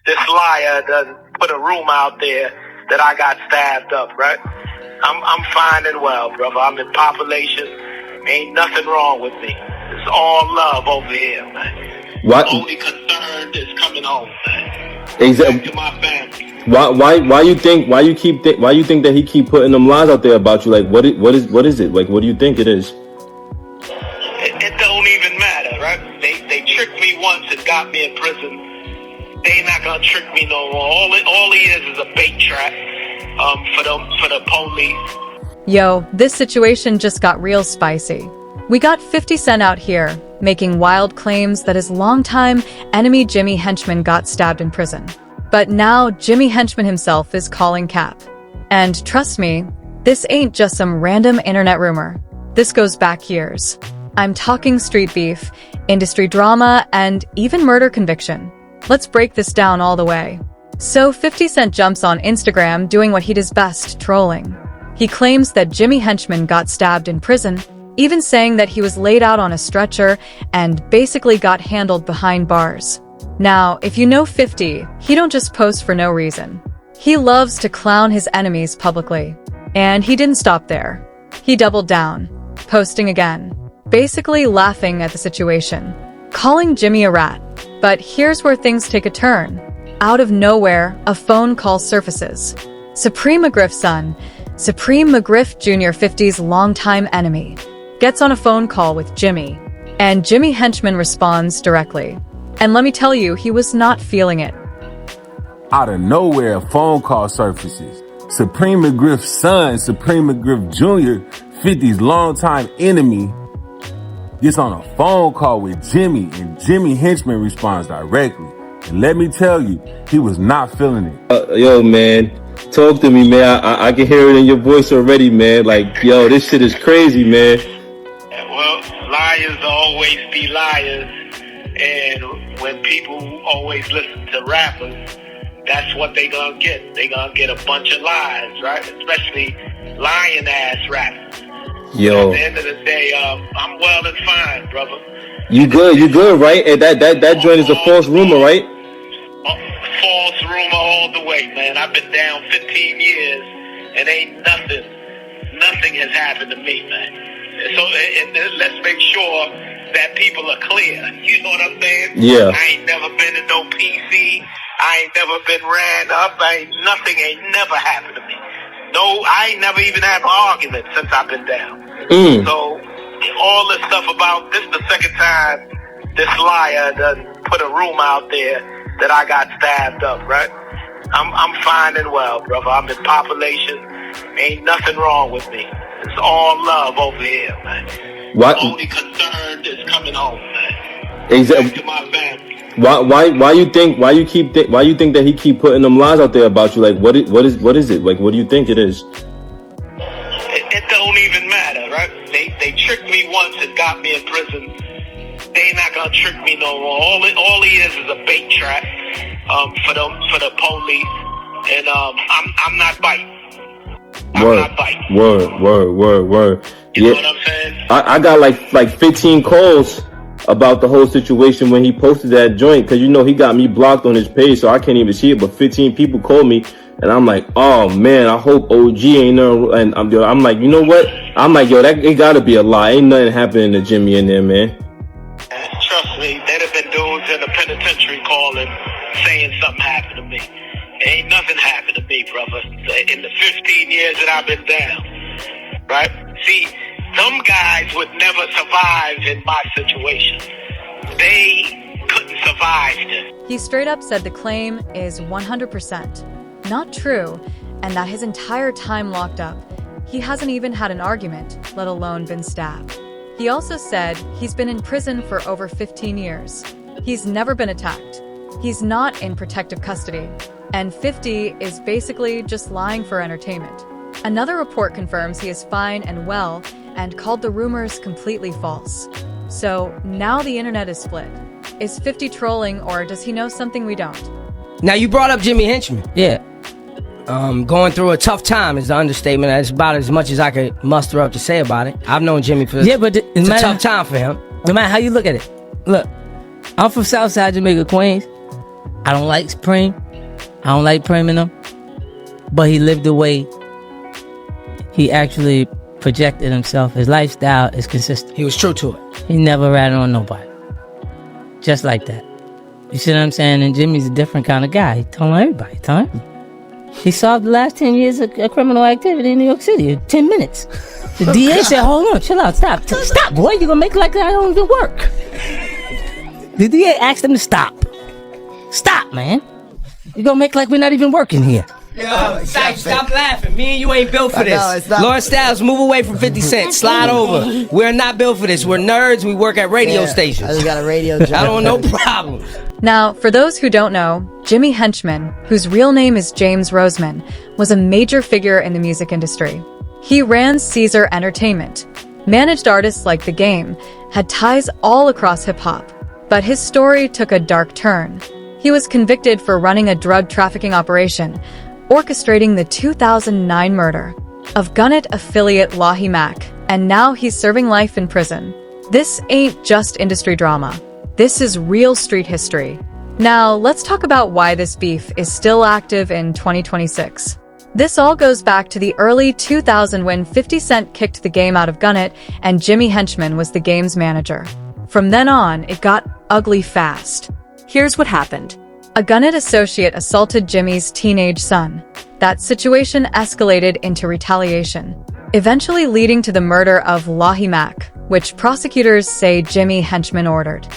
this liar done put a rumor out there that I got stabbed up, right? I'm fine and well, brother. I'm in population. Ain't nothing wrong with me. It's all love over here, man. What? The only concern is coming home, man. Exactly. Back to my family. Why you think that he keep putting them lies out there about you? Like what is it? Like what do you think it is? It don't even matter, right? They tricked me once and got me in prison. They not gonna trick me no more. All he is a bait trap for the police. Yo, this situation just got real spicy. We got 50 Cent out here making wild claims that his longtime enemy Jimmy Henchman got stabbed in prison. But now Jimmy Henchman himself is calling cap. And trust me, this ain't just some random internet rumor. This goes back years. I'm talking street beef, industry drama, and even murder conviction. Let's break this down all the way. So 50 Cent jumps on Instagram doing what he does best, trolling. He claims that Jimmy Henchman got stabbed in prison, even saying that he was laid out on a stretcher and basically got handled behind bars. Now, if you know 50, he don't just post for no reason. He loves to clown his enemies publicly. And he didn't stop there. He doubled down, posting again, basically laughing at the situation, calling Jimmy a rat. But here's where things take a turn. Out of nowhere, a phone call surfaces. Supreme McGriff's son, Supreme McGriff Jr. 50's longtime enemy, gets on a phone call with Jimmy. And Jimmy Henchman responds directly. And let me tell you, he was not feeling it. Out of nowhere, a phone call surfaces. Supreme McGriff's son, Supreme McGriff Jr., 50's longtime enemy, gets on a phone call with Jimmy, and Jimmy Henchman responds directly. And let me tell you, he was not feeling it. Yo, man, talk to me, man. I can hear it in your voice already, man. Like, yo, this shit is crazy, man. Well, liars always be liars. And when people always listen to rappers, that's what they gonna get. They gonna get a bunch of lies, right? Especially lying-ass rappers. Yo. At the end of the day, I'm well and fine, brother. You good, right? And that joint is a false rumor, right? False rumor all the way, man. I've been down 15 years, and ain't nothing has happened to me, man. So let's make sure that people are clear. You know what I'm saying? Yeah. I ain't never been in no PC. I ain't never been ran up. Nothing ain't never happened to me. No, I ain't never even had an argument since I've been down. So all this stuff about this the second time this liar done put a rumor out there that I got stabbed up, right? I'm fine and well, brother. I'm in population. Ain't nothing wrong with me. It's all love over here, man. What? The only concern is coming home, man. Exactly. Back to my family. Why you think that he keep putting them lies out there about you? Like what is it? Like what do you think it is? It don't even matter, right? They tricked me once and got me in prison. They not gonna trick me no more. All he is a bait trap for the police, and I'm not biting. I'm not biting. Word. You know what I'm saying? I got like 15 calls about the whole situation when he posted that joint, because you know he got me blocked on his page, so I can't even see it. But 15 people called me, and I'm like, oh man, I hope OG ain't no. And I'm like, you know what? I'm like, yo, it gotta be a lie. Ain't nothing happening to Jimmy in there, man. Trust me, there'd have been dudes in the penitentiary calling, saying something happened to me. Ain't nothing happened to me, brother. In the 15 years that I've been down, right? See, some guys would never survive in my situation. They couldn't survive this. He straight up said the claim is 100% not true, and that his entire time locked up, he hasn't even had an argument, let alone been stabbed. He also said he's been in prison for over 15 years. He's never been attacked. He's not in protective custody. And 50 is basically just lying for entertainment. Another report confirms he is fine and well and called the rumors completely false. So now the internet is split. Is 50 trolling, or does he know something we don't? Now you brought up Jimmy Henchman. Yeah. Going through a tough time is the understatement. That's about as much as I could muster up to say about it. I've known Jimmy for it's a tough time for him. No matter how you look at it. Look, I'm from Southside Jamaica, Queens. I don't like Supreme. I don't like Preem, but he lived the way he actually projected himself. His lifestyle is consistent. He was true to it. He never ratted on nobody. Just like that. You see what I'm saying? And Jimmy's a different kind of guy. He told everybody. He solved the last 10 years of criminal activity in New York City in 10 minutes. The DA said, hold on, chill out, stop, boy, you're gonna make it like I don't even work. The DA asked him to stop. Stop, man. You're gonna make like we're not even working here. Yo, stop laughing. Me and you ain't built for this. Lawrence Styles, move away from 50 Cent. Slide over. We're not built for this. We're nerds. We work at radio stations. I just got a radio job. I don't know problems. Now, for those who don't know, Jimmy Henchman, whose real name is James Roseman, was a major figure in the music industry. He ran Caesar Entertainment, managed artists like The Game, had ties all across hip-hop. But his story took a dark turn. He was convicted for running a drug trafficking operation, orchestrating the 2009 murder of Gunnet affiliate Lahi Mack, and now he's serving life in prison. This ain't just industry drama. This is real street history. Now, let's talk about why this beef is still active in 2026. This all goes back to the early 2000s when 50 Cent kicked The Game out of Gunnet and Jimmy Henchman was The Game's manager. From then on, it got ugly fast. Here's what happened. A Gunnet associate assaulted Jimmy's teenage son. That situation escalated into retaliation, eventually leading to the murder of Lahi Mack, which prosecutors say Jimmy Henchman ordered.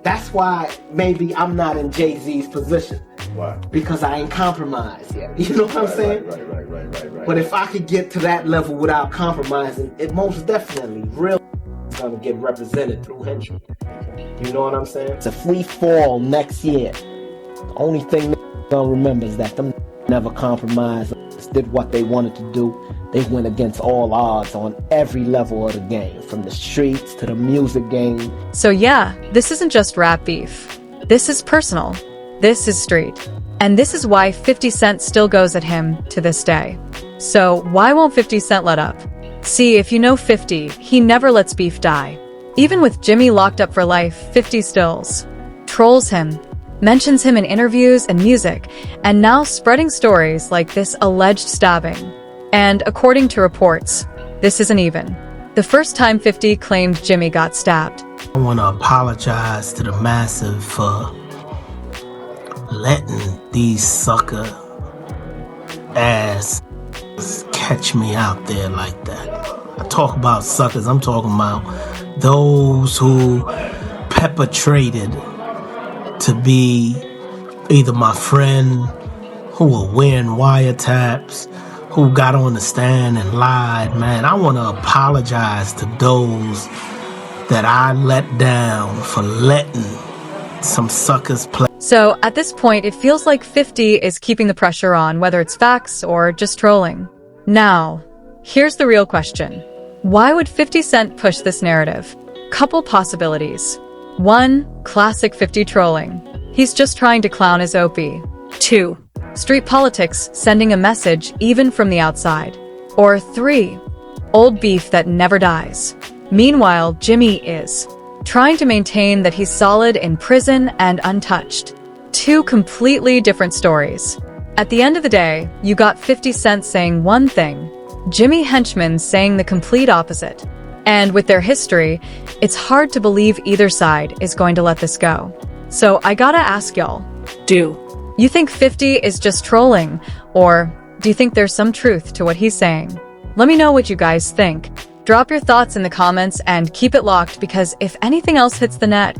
That's why maybe I'm not in Jay-Z's position. Why? Because I ain't compromised yet. You know what I'm saying? Right. But if I could get to that level without compromising, it most definitely real gonna get represented through Henchman. You know what I'm saying? It's a free fall next year. The only thing gonna remember is that them never compromised, did what they wanted to do. They went against all odds on every level of the game, from the streets to the music game. So yeah, this isn't just rap beef. This is personal. This is street. And this is why 50 Cent still goes at him to this day. So why won't 50 Cent let up? See, if you know 50, he never lets beef die. Even with Jimmy locked up for life, 50 stills trolls him, mentions him in interviews and music, and now spreading stories like this alleged stabbing. And according to reports, this isn't even the first time 50 claimed Jimmy got stabbed. I want to apologize to the massive for letting these sucker ass catch me out there like that. I talk about suckers, I'm talking about those who perpetrated to be either my friend, who were wearing wiretaps, who got on the stand and lied, man. I want to apologize to those that I let down for letting some suckers play. So at this point, it feels like 50 is keeping the pressure on, whether it's facts or just trolling. Now, here's the real question. Why would 50 Cent push this narrative? Couple possibilities. 1. Classic 50 trolling. He's just trying to clown his OP. 2. Street politics, sending a message even from the outside. Or 3. Old beef that never dies. Meanwhile, Jimmy is trying to maintain that he's solid in prison and untouched. Two completely different stories. At the end of the day, you got 50 Cent saying one thing, Jimmy Henchman saying the complete opposite. And with their history, it's hard to believe either side is going to let this go. So I gotta ask y'all, do you think 50 is just trolling, or do you think there's some truth to what he's saying? Let me know what you guys think. Drop your thoughts in the comments and keep it locked, because if anything else hits the net,